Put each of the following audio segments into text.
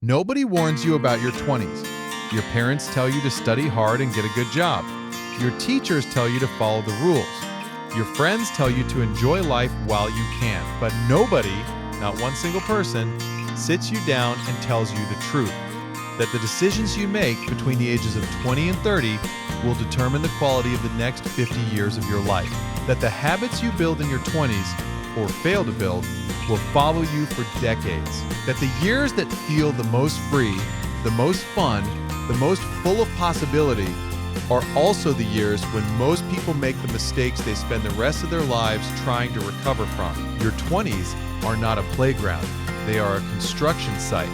Nobody warns you about your 20s. Your parents tell you to study hard and get a good job. Your teachers tell you to follow the rules. Your friends tell you to enjoy life while you can. But nobody, not one single person, sits you down and tells you the truth. That the decisions you make between the ages of 20 and 30 will determine the quality of the next 50 years of your life. That the habits you build in your 20s, or fail to build, will follow you for decades. That the years that feel the most free, the most fun, the most full of possibility are also the years when most people make the mistakes they spend the rest of their lives trying to recover from. Your 20s are not a playground. They are a construction site.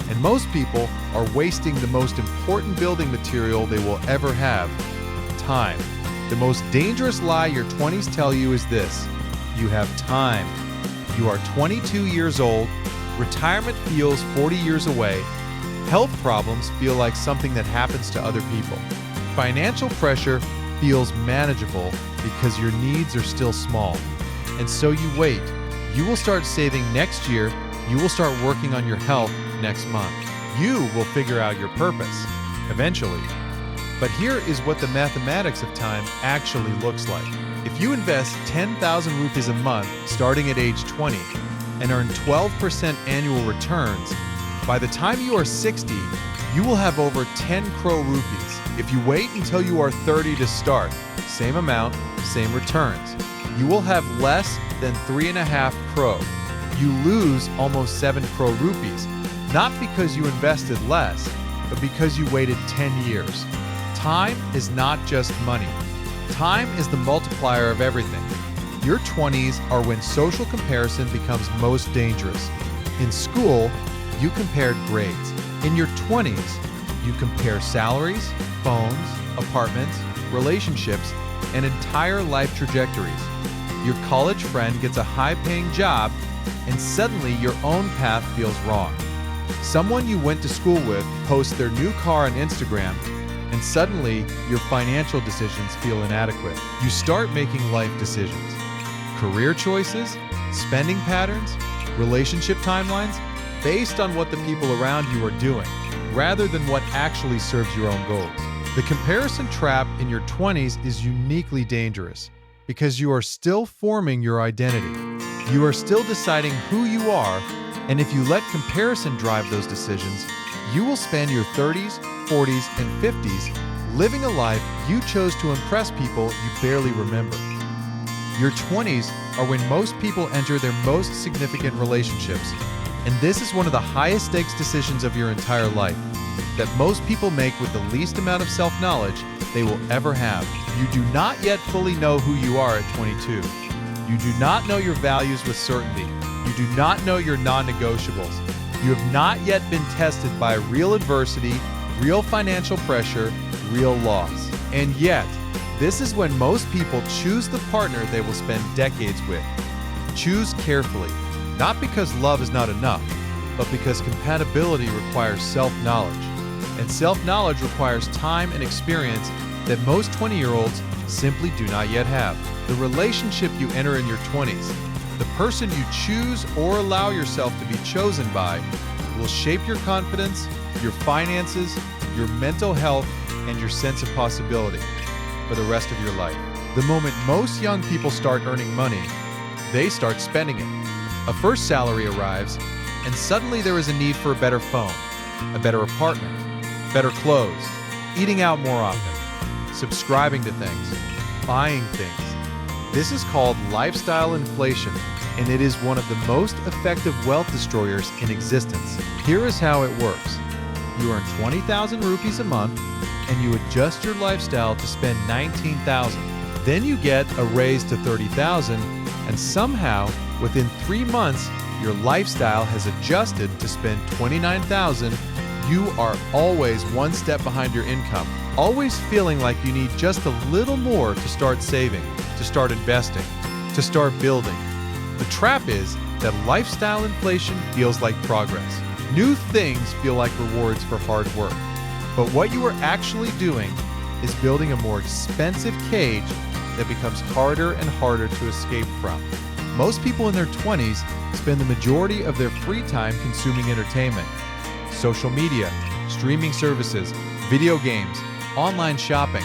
And most people are wasting the most important building material they will ever have: time. The most dangerous lie your 20s tell you is this: you have time. You are 22 years old, retirement feels 40 years away, health problems feel like something that happens to other people. Financial pressure feels manageable because your needs are still small. And so you wait. You will start saving next year. You will start working on your health next month. You will figure out your purpose eventually. But here is what the mathematics of time actually looks like. If you invest 10,000 rupees a month starting at age 20 and earn 12% annual returns, by the time you are 60, you will have over 10 crore rupees. If you wait until you are 30 to start, same amount, same returns, you will have less than 3.5 crore. You lose almost 7 crore rupees, not because you invested less, but because you waited 10 years. Time is not just money. Time is the multiplier of everything. Your 20s are when social comparison becomes most dangerous. In school, you compared grades. In your 20s, you compare salaries, phones, apartments, relationships, and entire life trajectories. Your college friend gets a high-paying job, and suddenly your own path feels wrong. Someone you went to school with posts their new car on Instagram, and suddenly your financial decisions feel inadequate. You start making life decisions, career choices, spending patterns, relationship timelines, based on what the people around you are doing, rather than what actually serves your own goals. The comparison trap in your 20s is uniquely dangerous because you are still forming your identity. You are still deciding who you are, and if you let comparison drive those decisions, you will spend your 30s, 40s, and 50s living a life you chose to impress people you barely remember. Your 20s are when most people enter their most significant relationships, and this is one of the highest stakes decisions of your entire life that most people make with the least amount of self-knowledge they will ever have. You do not yet fully know who you are at 22. You do not know your values with certainty. You do not know your non-negotiables. You have not yet been tested by real adversity, real financial pressure, real loss. And yet, this is when most people choose the partner they will spend decades with. Choose carefully, not because love is not enough, but because compatibility requires self-knowledge. And self-knowledge requires time and experience that most 20-year-olds simply do not yet have. The relationship you enter in your 20s, the person you choose or allow yourself to be chosen by, will shape your confidence, your finances, your mental health, and your sense of possibility for the rest of your life. The moment most young people start earning money, they start spending it. A first salary arrives, and suddenly there is a need for a better phone, a better apartment, better clothes, eating out more often, subscribing to things, buying things. This is called lifestyle inflation, and it is one of the most effective wealth destroyers in existence. Here is how it works. You earn 20,000 rupees a month, and you adjust your lifestyle to spend 19,000. Then you get a raise to 30,000, and somehow, within 3 months, your lifestyle has adjusted to spend 29,000. You are always one step behind your income, always feeling like you need just a little more to start saving, to start investing, to start building. The trap is that lifestyle inflation feels like progress. New things feel like rewards for hard work. But what you are actually doing is building a more expensive cage that becomes harder and harder to escape from. Most people in their 20s spend the majority of their free time consuming entertainment. social media, streaming services, video games, online shopping.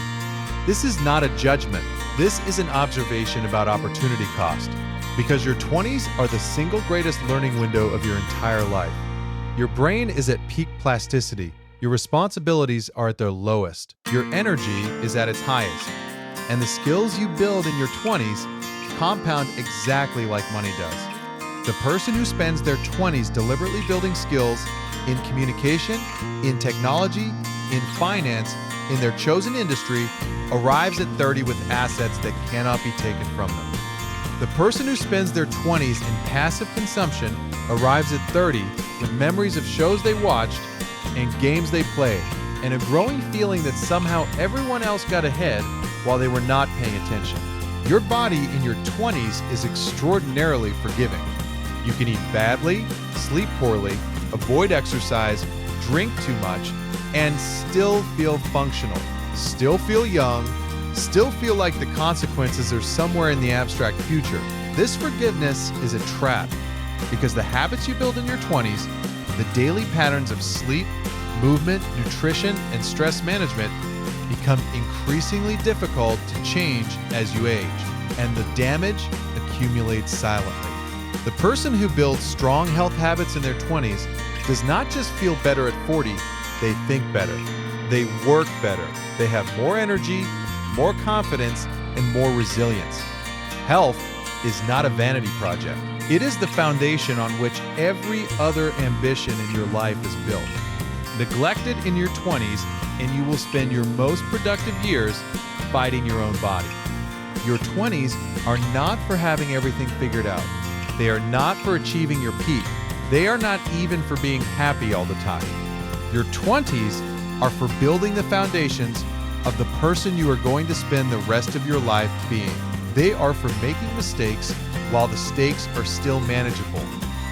This is not a judgment. This is an observation about opportunity cost. Because your 20s are the single greatest learning window of your entire life. Your brain is at peak plasticity. Your responsibilities are at their lowest. Your energy is at its highest. And the skills you build in your 20s compound exactly like money does. The person who spends their 20s deliberately building skills in communication, in technology, in finance, in their chosen industry, arrives at 30 with assets that cannot be taken from them. The person who spends their 20s in passive consumption arrives at 30 with memories of shows they watched and games they played, and a growing feeling that somehow everyone else got ahead while they were not paying attention. Your body in your 20s is extraordinarily forgiving. You can eat badly, sleep poorly, avoid exercise, drink too much, and still feel functional, still feel young, still feel like the consequences are somewhere in the abstract future. This forgiveness is a trap because the habits you build in your 20s, the daily patterns of sleep, movement, nutrition, and stress management become increasingly difficult to change as you age, and the damage accumulates silently. The person who builds strong health habits in their 20s does not just feel better at 40, they think better, they work better, they have more energy, more confidence, and more resilience. Health is not a vanity project. It is the foundation on which every other ambition in your life is built. Neglect it in your 20s, and you will spend your most productive years fighting your own body. Your 20s are not for having everything figured out. They are not for achieving your peak. They are not even for being happy all the time. Your 20s are for building the foundations of the person you are going to spend the rest of your life being. They are for making mistakes while the stakes are still manageable,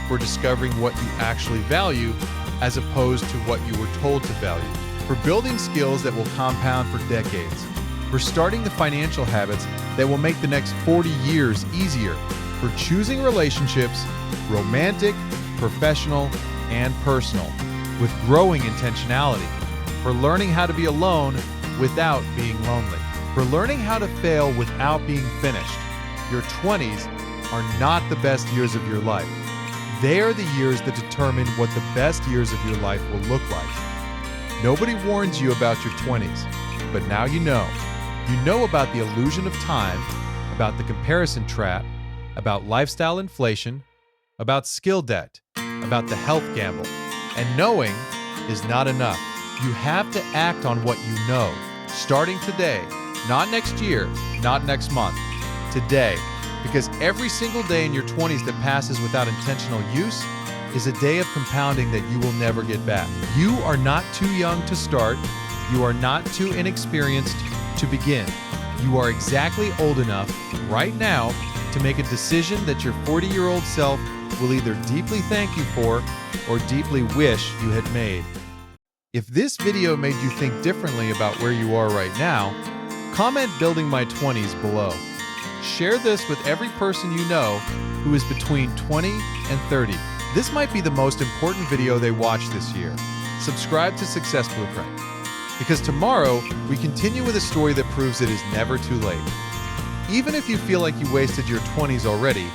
for discovering what you actually value as opposed to what you were told to value, for building skills that will compound for decades, for starting the financial habits that will make the next 40 years easier, for choosing relationships, romantic, professional, and personal, with growing intentionality, for learning how to be alone without being lonely, for learning how to fail without being finished. Your 20s are not the best years of your life. They are the years that determine what the best years of your life will look like. Nobody warns you about your 20s, but now you know. You know about the illusion of time, about the comparison trap, about lifestyle inflation, about skill debt, about the health gamble. And knowing is not enough. You have to act on what you know, starting today, not next year, not next month, today. Because every single day in your 20s that passes without intentional use is a day of compounding that you will never get back. You are not too young to start. You are not too inexperienced to begin. You are exactly old enough right now to make a decision that your 40-year-old self will either deeply thank you for or deeply wish you had made. If this video made you think differently about where you are right now, comment "Building My 20s" below. Share this with every person you know who is between 20 and 30. This might be the most important video they watch this year. Subscribe to Success Blueprint, because tomorrow we continue with a story that proves it is never too late. Even if you feel like you wasted your 20s already,